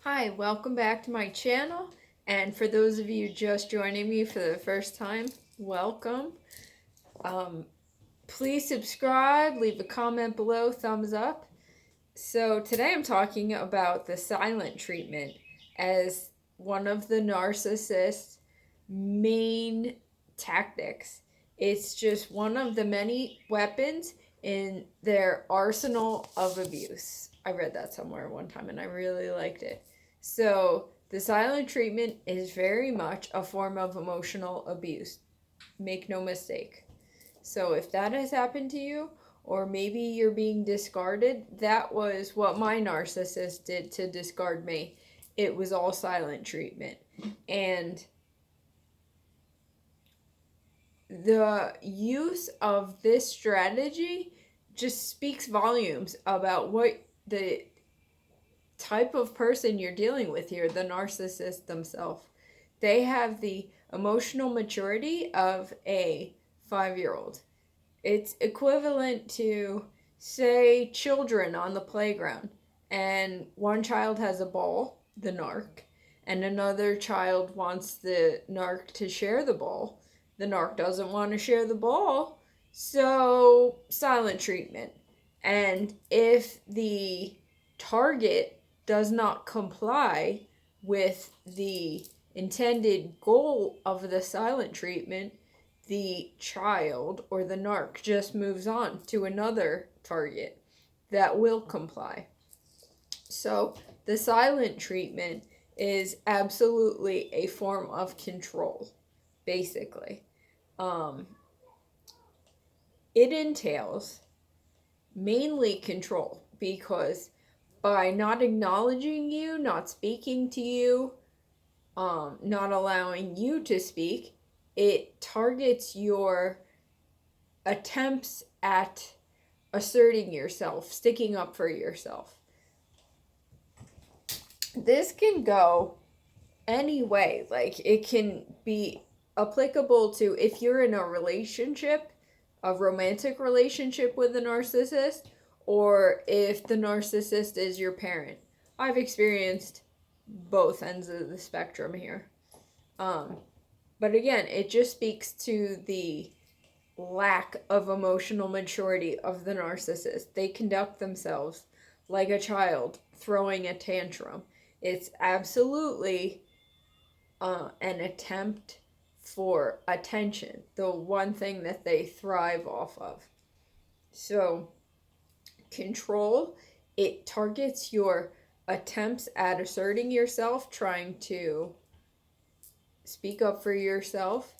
Hi, welcome back to my channel. And for those of you just joining me for the first time, welcome. Um, Please subscribe, leave a comment below, thumbs up. So today I'm talking about the silent treatment as one of the narcissist's main tactics. It's just one of the many weapons in their arsenal of abuse. I read that somewhere one time and I really liked it. So, the silent treatment is very much a form of emotional abuse. Make no mistake. So if that has happened to you, or maybe you're being discarded, that was what my narcissist did to discard me. It was all silent treatment. And the use of this strategy just speaks volumes about what the type of person you're dealing with here, the narcissist themselves. They have the emotional maturity of a 5-year-old. It's equivalent to, say, children on the playground, and one child has a ball, the narc, and another child wants the narc to share the ball. The narc doesn't want to share the ball, so silent treatment. And if the target does not comply with the intended goal of the silent treatment, the child or the narc just moves on to another target that will comply. So the silent treatment is absolutely a form of control, basically. Um, it entails mainly control because by not acknowledging you, not speaking to you, not allowing you to speak, it targets your attempts at asserting yourself, sticking up for yourself. This can go any way. Like, it can be applicable to if you're in a relationship, a romantic relationship with a narcissist, or if the narcissist is your parent. I've experienced both ends of the spectrum here. But again, it just speaks to the lack of emotional maturity of the narcissist. They conduct themselves like a child throwing a tantrum. It's absolutely an attempt for attention, the one thing that they thrive off of. So, control, it targets your attempts at asserting yourself, trying to speak up for yourself.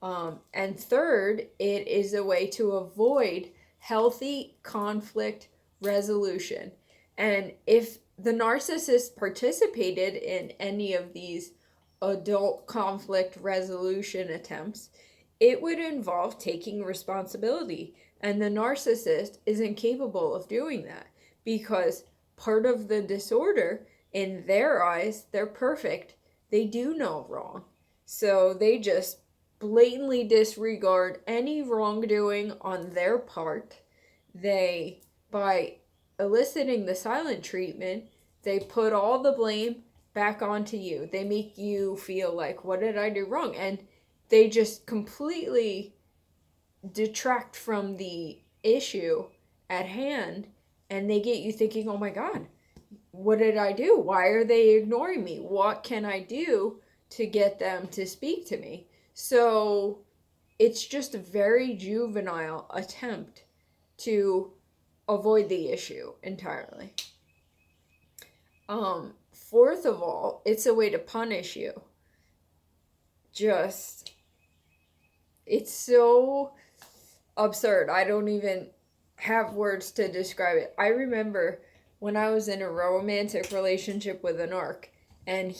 And third, it is a way to avoid healthy conflict resolution. And if the narcissist participated in any of these adult conflict resolution attempts, it would involve taking responsibility. And the narcissist is incapable of doing that because part of the disorder, in their eyes, they're perfect. They do no wrong. So they just blatantly disregard any wrongdoing on their part. They, by eliciting the silent treatment, they put all the blame back onto you. They make you feel like, what did I do wrong? And they just completely detract from the issue at hand, and they get you thinking, oh my God, what did I do? Why are they ignoring me? What can I do to get them to speak to me? So it's just a very juvenile attempt to avoid the issue entirely. Fourth of all, it's a way to punish you. Just, it's so absurd. I don't even have words to describe it. I remember when I was in a romantic relationship with an arc, and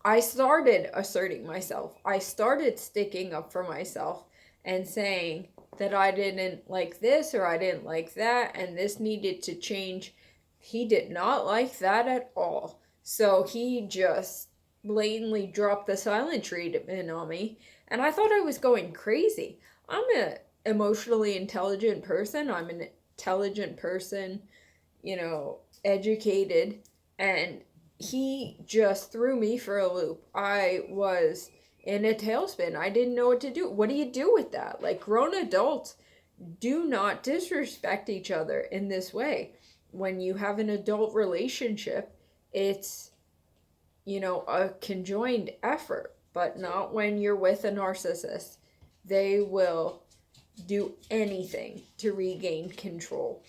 I started asserting myself. I started sticking up for myself and saying that I didn't like this or I didn't like that and this needed to change. He did not like that at all. So he just blatantly dropped the silent treatment on me, and I thought I was going crazy. I'm an emotionally intelligent person. I'm an intelligent person, educated, and he just threw me for a loop. I was in a tailspin. I didn't know what to do. What do you do with that? Like, grown adults do not disrespect each other in this way. When you have an adult relationship, it's, a conjoined effort, but not when you're with a narcissist. They will do anything to regain control.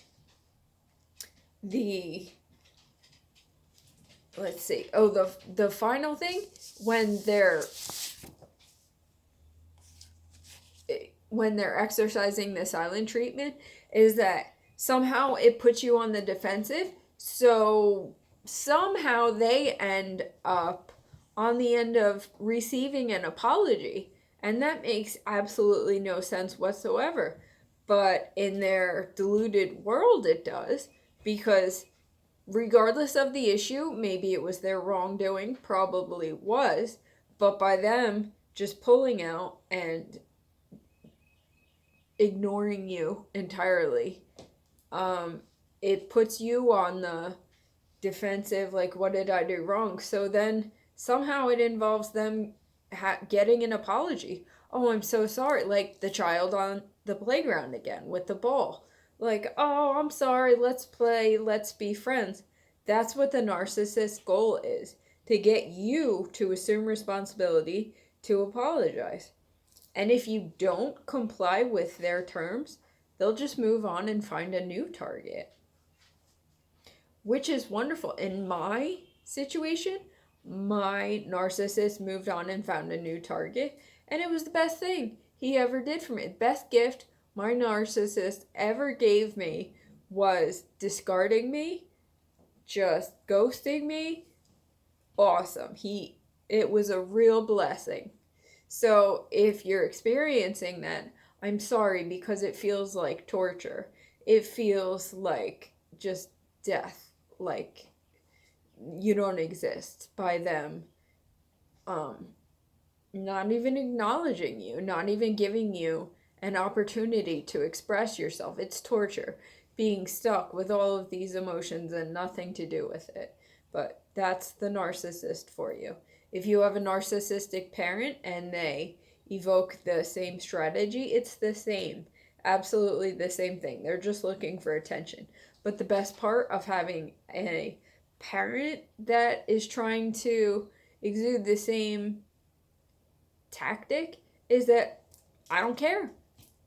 Let's see. Oh, the final thing, when they're exercising the silent treatment, is that somehow it puts you on the defensive. So somehow they end up on the end of receiving an apology. And that makes absolutely no sense whatsoever. But in their deluded world, it does, because regardless of the issue, maybe it was their wrongdoing, probably was, but by them just pulling out and ignoring you entirely, it puts you on the defensive, like, what did I do wrong? So then somehow it involves them getting an apology. Oh, I'm so sorry. Like the child on the playground again with the ball. Like, oh, I'm sorry, let's play, let's be friends. That's what the narcissist's goal is, to get you to assume responsibility, to apologize. And if you don't comply with their terms, they'll just move on and find a new target, which is wonderful. In my situation, my narcissist moved on and found a new target, and it was the best thing he ever did for me. The best gift my narcissist ever gave me was discarding me, just ghosting me. Awesome. It was a real blessing. So if you're experiencing that, I'm sorry, because it feels like torture. It feels like just death, like you don't exist, by them not even acknowledging you, not even giving you an opportunity to express yourself. It's torture, being stuck with all of these emotions and nothing to do with it. But that's the narcissist for you. If you have a narcissistic parent and they evoke the same strategy, it's the same. Absolutely the same thing. They're just looking for attention. But the best part of having a parent that is trying to exude the same tactic is that I don't care.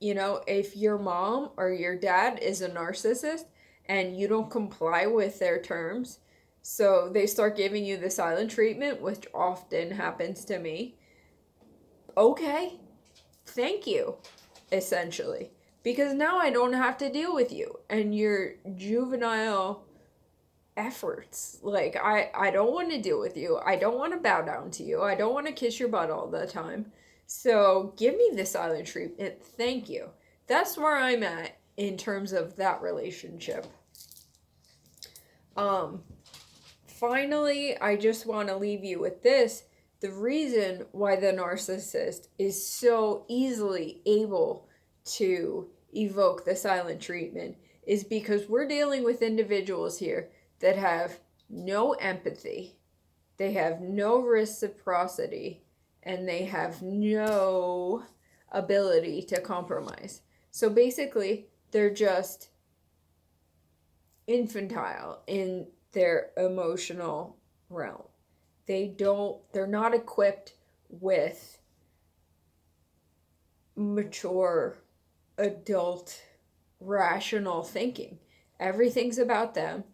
If your mom or your dad is a narcissist and you don't comply with their terms, so they start giving you the silent treatment, which often happens to me. Okay, thank you, essentially. Because now I don't have to deal with you and your juvenile efforts. Like, I don't want to deal with you. I don't want to bow down to you. I don't want to kiss your butt all the time. So give me the silent treatment. Thank you. That's where I'm at in terms of that relationship. Finally, I just want to leave you with this. The reason why the narcissist is so easily able to evoke the silent treatment is because we're dealing with individuals here that have no empathy, they have no reciprocity, and they have no ability to compromise. So basically, they're just infantile in their emotional realm. They're not equipped with mature, adult, rational thinking. Everything's about them.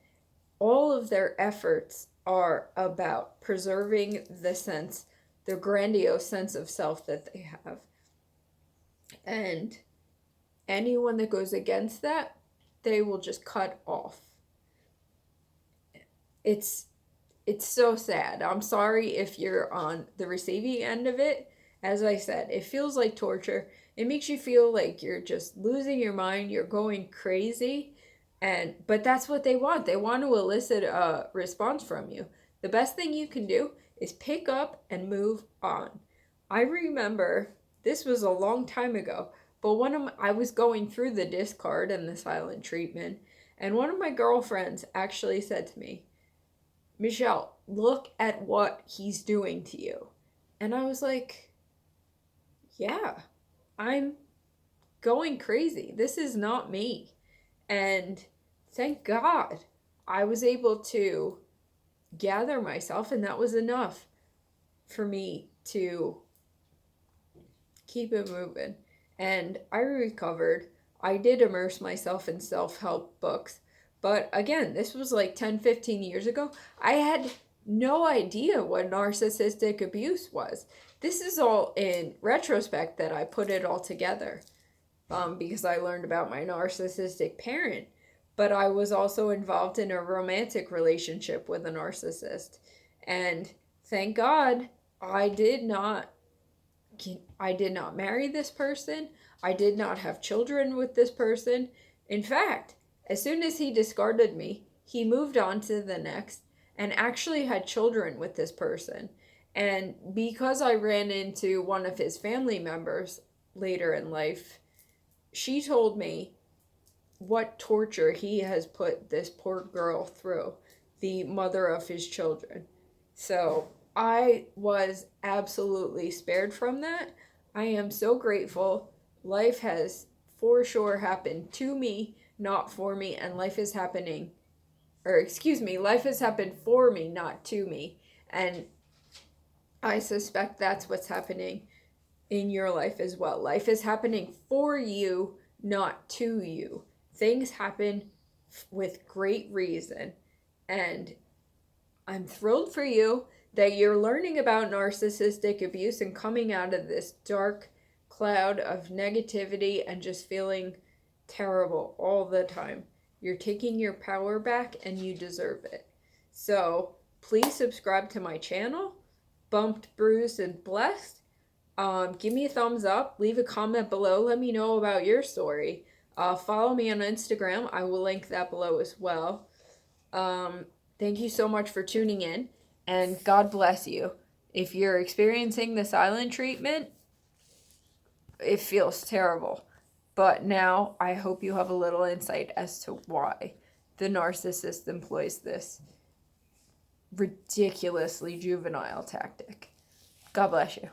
All of their efforts are about preserving the grandiose sense of self that they have. And anyone that goes against that, they will just cut off. It's so sad. I'm sorry if you're on the receiving end of it. As I said, it feels like torture. It makes you feel like you're just losing your mind, you're going crazy. But that's what they want. They want to elicit a response from you. The best thing you can do is pick up and move on. I remember, this was a long time ago, but I was going through the discard and the silent treatment, and one of my girlfriends actually said to me, Michelle, look at what he's doing to you. And I was like, yeah, I'm going crazy. This is not me. And thank God I was able to gather myself, and that was enough for me to keep it moving. And I recovered. I did immerse myself in self help books. But again, this was like 10, 15 years ago. I had no idea what narcissistic abuse was. This is all in retrospect that I put it all together, because I learned about my narcissistic parent. But I was also involved in a romantic relationship with a narcissist. And thank God I did not marry this person. I did not have children with this person. In fact, as soon as he discarded me, he moved on to the next and actually had children with this person. And because I ran into one of his family members later in life, she told me what torture he has put this poor girl through, the mother of his children. So I was absolutely spared from that. I am so grateful. Life has for sure happened to me, not for me, and life is happening, life has happened for me, not to me. And I suspect that's what's happening in your life as well. Life is happening for you, not to you. Things happen with great reason. And I'm thrilled for you that you're learning about narcissistic abuse and coming out of this dark cloud of negativity and just feeling terrible all the time. You're taking your power back and you deserve it. So please subscribe to my channel, Bumped, Bruised, and Blessed. Give me a thumbs up, leave a comment below, let me know about your story. Follow me on Instagram, I will link that below as well. Thank you so much for tuning in, and God bless you. If you're experiencing the silent treatment, it feels terrible. But now I hope you have a little insight as to why the narcissist employs this ridiculously juvenile tactic. God bless you.